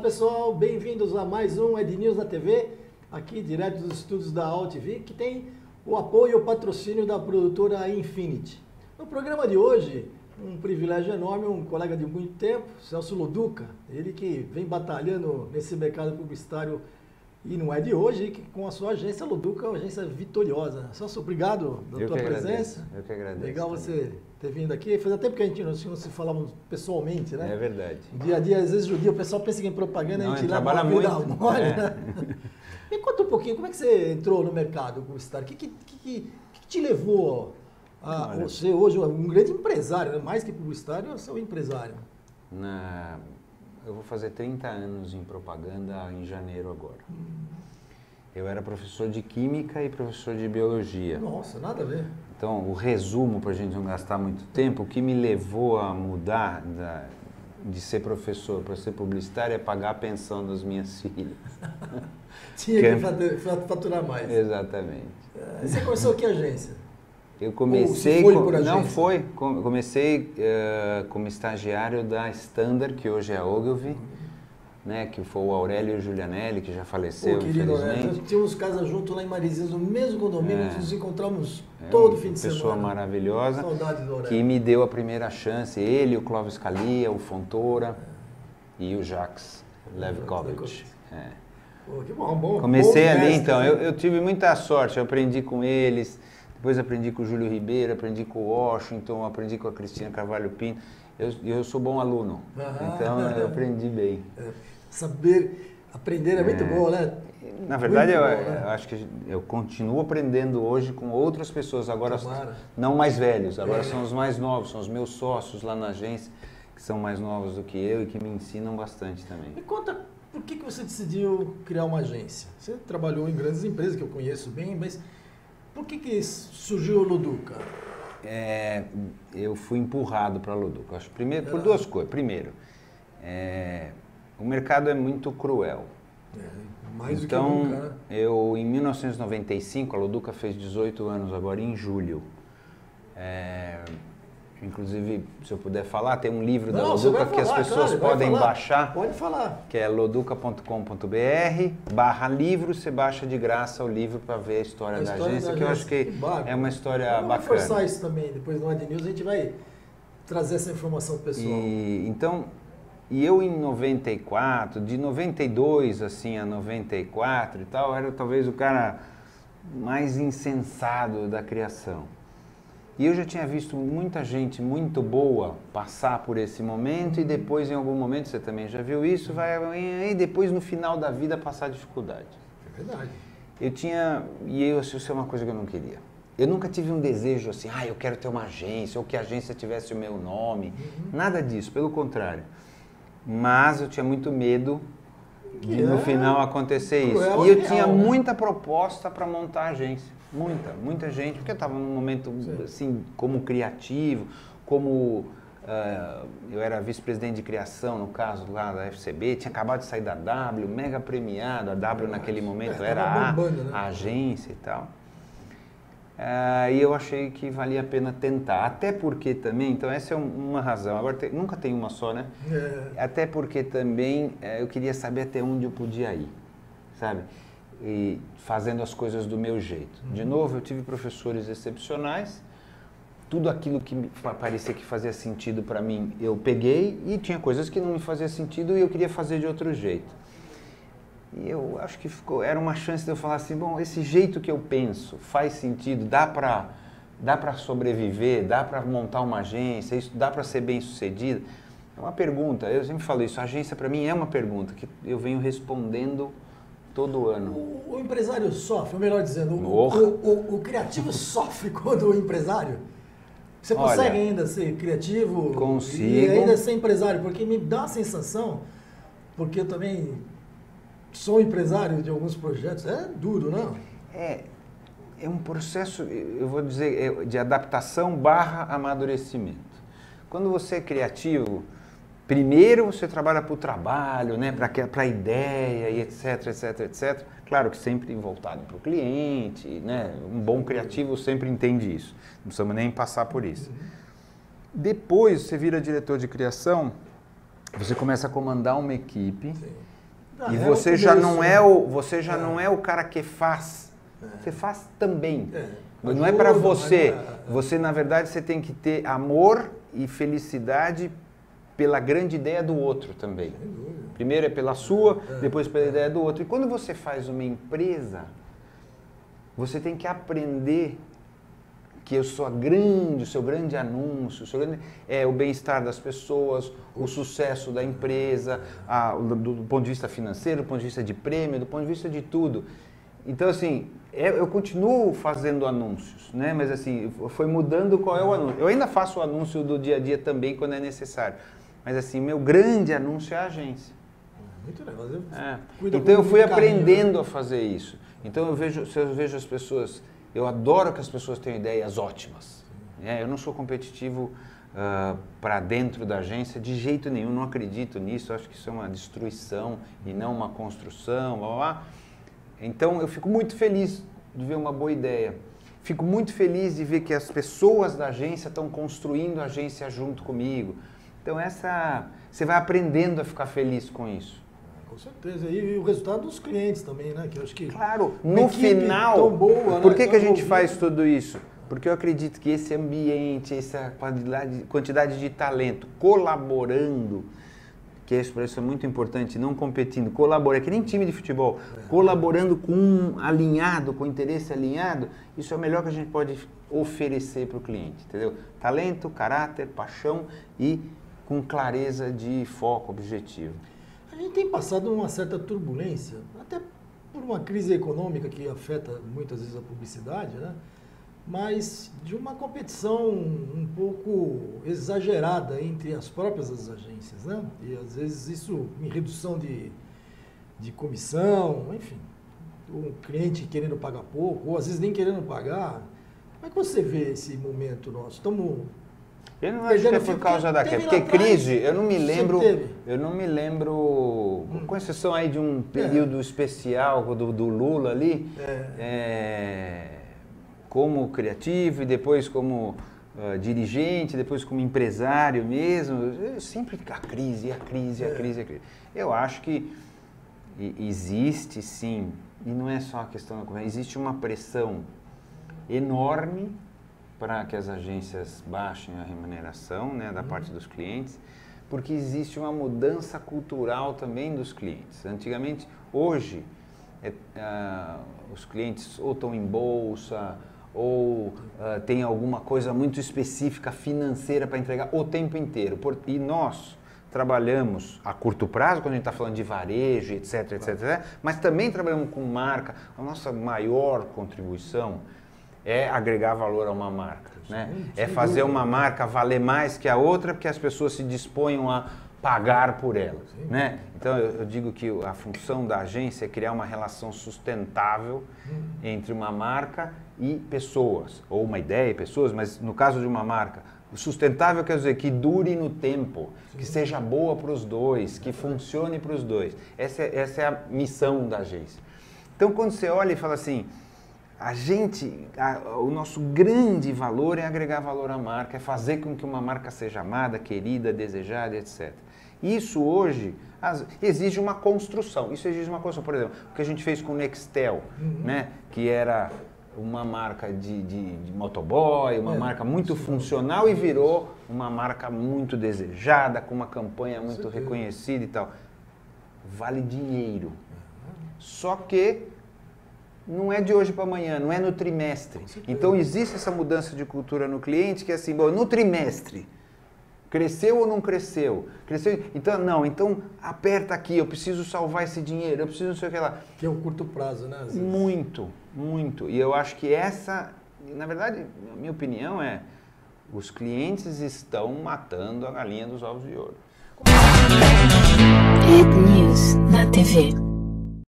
pessoal, bem-vindos a mais um Ed News na TV, aqui direto dos estúdios da AltV, que tem o apoio e o patrocínio da produtora Infinity. No programa de hoje, um privilégio enorme, um colega de muito tempo, Celso Loduca, ele que vem batalhando nesse mercado publicitário e não é de hoje, e que com a sua agência Loduca, uma agência vitoriosa. Celso, obrigado da tua presença. Eu que agradeço. Legal você ter vindo aqui. Fazia tempo que a gente não se falava pessoalmente, né? É verdade. Dia a dia, às vezes, o pessoal pensa que em propaganda não, a gente trabalha leva muito. a vida mole, né? Me conta um pouquinho, como é que você entrou no mercado publicitário? O que te levou a ser hoje um grande empresário, né? Mais que publicitário, você é um empresário. Eu vou fazer 30 anos em propaganda em janeiro agora. Eu era professor de Química e professor de Biologia. Nossa, nada a ver. Então, o resumo, para a gente não gastar muito tempo, o que me levou a mudar de ser professor para ser publicitário é pagar a pensão das minhas filhas. Tinha que faturar mais. Exatamente. Você começou que agência? Eu comecei, comecei como estagiário da Standard, que hoje é a Ogilvy, né, que foi o Aurélio Giulianelli, que já faleceu, infelizmente. Nós tínhamos casa junto lá em Marizias, no mesmo condomínio, nos encontramos todo fim de semana. Uma pessoa maravilhosa, saudade do Aurélio, que me deu a primeira chance, ele, o Clóvis Calia, o Fontoura e o Jacques Levkovich. Pô, que bom. Comecei ali, então, eu tive muita sorte, eu aprendi com eles. Depois aprendi com o Júlio Ribeiro, aprendi com o Washington, aprendi com a Cristina Carvalho Pinto. Eu sou bom aluno, então eu aprendi bem. Aprender é muito bom, né? Na verdade, eu acho que eu continuo aprendendo hoje com outras pessoas, agora não mais velhos, agora são os mais novos, são os meus sócios lá na agência, que são mais novos do que eu e que me ensinam bastante também. Me conta, por que você decidiu criar uma agência? Você trabalhou em grandes empresas que eu conheço bem, mas por que surgiu o Loduca? Eu fui empurrado para a Loduca. Acho, primeiro, por duas coisas. Primeiro, o mercado é muito cruel. Mais do então, que nunca, né? Eu, em 1995, a Loduca fez 18 anos agora em julho. Inclusive, se eu puder falar, tem um livro da Loduca que as pessoas podem baixar. Pode falar. Que é loduca.com.br/livro. Você baixa de graça o livro para ver a história da agência, que eu acho que é uma história bacana. Vamos reforçar isso também. Depois no Ed News a gente vai trazer essa informação pessoal. E eu em 94, de 92 assim a 94 e tal, era talvez o cara mais insensado da criação. E eu já tinha visto muita gente muito boa passar por esse momento e depois, em algum momento, você também já viu isso, e depois, no final da vida, passar dificuldade. É verdade. Isso é uma coisa que eu não queria. Eu nunca tive um desejo assim, eu quero ter uma agência, ou que a agência tivesse o meu nome. Nada disso, pelo contrário. Mas eu tinha muito medo de, no final, acontecer isso. E eu tinha muita proposta para montar a agência. Muita gente, porque eu estava num momento assim, como criativo, como eu era vice-presidente de criação, no caso lá da FCB, tinha acabado de sair da W, mega premiado, a W naquele momento era a agência e tal. E eu achei que valia a pena tentar, até porque também, então essa é uma razão, agora nunca tem uma só, né? Até porque também eu queria saber até onde eu podia ir, sabe? E fazendo as coisas do meu jeito. De novo, eu tive professores excepcionais, tudo aquilo que parecia que fazia sentido para mim, eu peguei, e tinha coisas que não me faziam sentido e eu queria fazer de outro jeito. E eu acho que era uma chance de eu falar assim, bom, esse jeito que eu penso faz sentido, dá para sobreviver, dá para montar uma agência, isso dá para ser bem sucedido. É uma pergunta, eu sempre falo isso, a agência para mim é uma pergunta que eu venho respondendo todo ano. O empresário sofre, ou melhor dizendo, o criativo sofre quando o empresário? Você consegue ainda ser criativo? Consigo. E ainda ser empresário? Porque me dá a sensação, porque eu também sou empresário de alguns projetos, é duro, não? É um processo, eu vou dizer, de adaptação / amadurecimento. Quando você é criativo, primeiro você trabalha para o trabalho, né, para a ideia e etc, etc, etc. Claro que sempre voltado para o cliente, né? Um bom criativo sempre entende isso. Não precisamos nem passar por isso. Depois você vira diretor de criação, você começa a comandar uma equipe E você já não é o cara que faz. Você faz também. Não é para você. Você, na verdade, você tem que ter amor e felicidade pela grande ideia do outro também. Primeiro é pela sua, depois pela ideia do outro. E quando você faz uma empresa, você tem que aprender que o seu grande anúncio, é o bem-estar das pessoas, o sucesso da empresa, do ponto de vista financeiro, do ponto de vista de prêmio, do ponto de vista de tudo. Então, assim, eu continuo fazendo anúncios, né? Mas, assim, foi mudando qual é o anúncio. Eu ainda faço o anúncio do dia a dia também, quando é necessário. Mas, assim, meu grande anúncio é a agência. Muito legal. Então, eu fui aprendendo a fazer isso. Então, eu vejo as pessoas... Eu adoro que as pessoas tenham ideias ótimas. Eu não sou competitivo para dentro da agência de jeito nenhum, não acredito nisso, acho que isso é uma destruição e não uma construção, blá, blá, blá. Então eu fico muito feliz de ver uma boa ideia. Fico muito feliz de ver que as pessoas da agência estão construindo a agência junto comigo. Então você vai aprendendo a ficar feliz com isso. Com certeza. E o resultado dos clientes também, né? Que eu acho que claro, no final, tão boa, por que a gente faz tudo isso? Porque eu acredito que esse ambiente, essa quantidade de talento colaborando, que isso é muito importante, não competindo, colaborando, é que nem time de futebol, colaborando alinhado, com interesse alinhado, isso é o melhor que a gente pode oferecer para o cliente, entendeu? Talento, caráter, paixão e com clareza de foco, objetivo. A gente tem passado uma certa turbulência, até por uma crise econômica que afeta muitas vezes a publicidade, né? Mas de uma competição um pouco exagerada entre as próprias agências, né? E às vezes isso em redução de comissão, enfim, o cliente querendo pagar pouco, ou às vezes nem querendo pagar. Como é que você vê esse momento nosso? Eu não acho que é por causa daquela, porque crise, eu não me lembro, com exceção aí de um período especial do Lula ali, como criativo e depois como dirigente, depois como empresário mesmo, sempre a crise. Eu acho que existe sim, e não é só a questão da conversa, existe uma pressão enorme para que as agências baixem a remuneração, né, da parte dos clientes, porque existe uma mudança cultural também dos clientes. Antigamente, hoje, os clientes ou estão em bolsa, ou tem alguma coisa muito específica financeira para entregar o tempo inteiro. E nós trabalhamos a curto prazo, quando a gente está falando de varejo, etc, mas também trabalhamos com marca. A nossa maior contribuição é agregar valor a uma marca, né? É fazer uma marca valer mais que a outra, porque as pessoas se disponham a pagar por ela, né? Então eu digo que a função da agência é criar uma relação sustentável entre uma marca e pessoas, ou uma ideia e pessoas, mas no caso de uma marca, o sustentável quer dizer que dure no tempo, que seja boa para os dois, que funcione para os dois. Essa é a missão da agência. Então quando você olha e fala assim, o nosso grande valor é agregar valor à marca, é fazer com que uma marca seja amada, querida, desejada, etc. Isso hoje exige uma construção. Por exemplo, o que a gente fez com o Nextel, né? Que era uma marca de motoboy, uma marca muito funcional e virou uma marca muito desejada, com uma campanha muito reconhecida e tal. Vale dinheiro. Só que não é de hoje para amanhã, não é no trimestre. Então existe essa mudança de cultura no cliente que é assim, bom, no trimestre, cresceu ou não cresceu? Cresceu, então aperta aqui, eu preciso salvar esse dinheiro, eu preciso não sei o que lá. Que é o curto prazo, né? Muito. E eu acho que na verdade, a minha opinião é, os clientes estão matando a galinha dos ovos de ouro. Rede News na TV.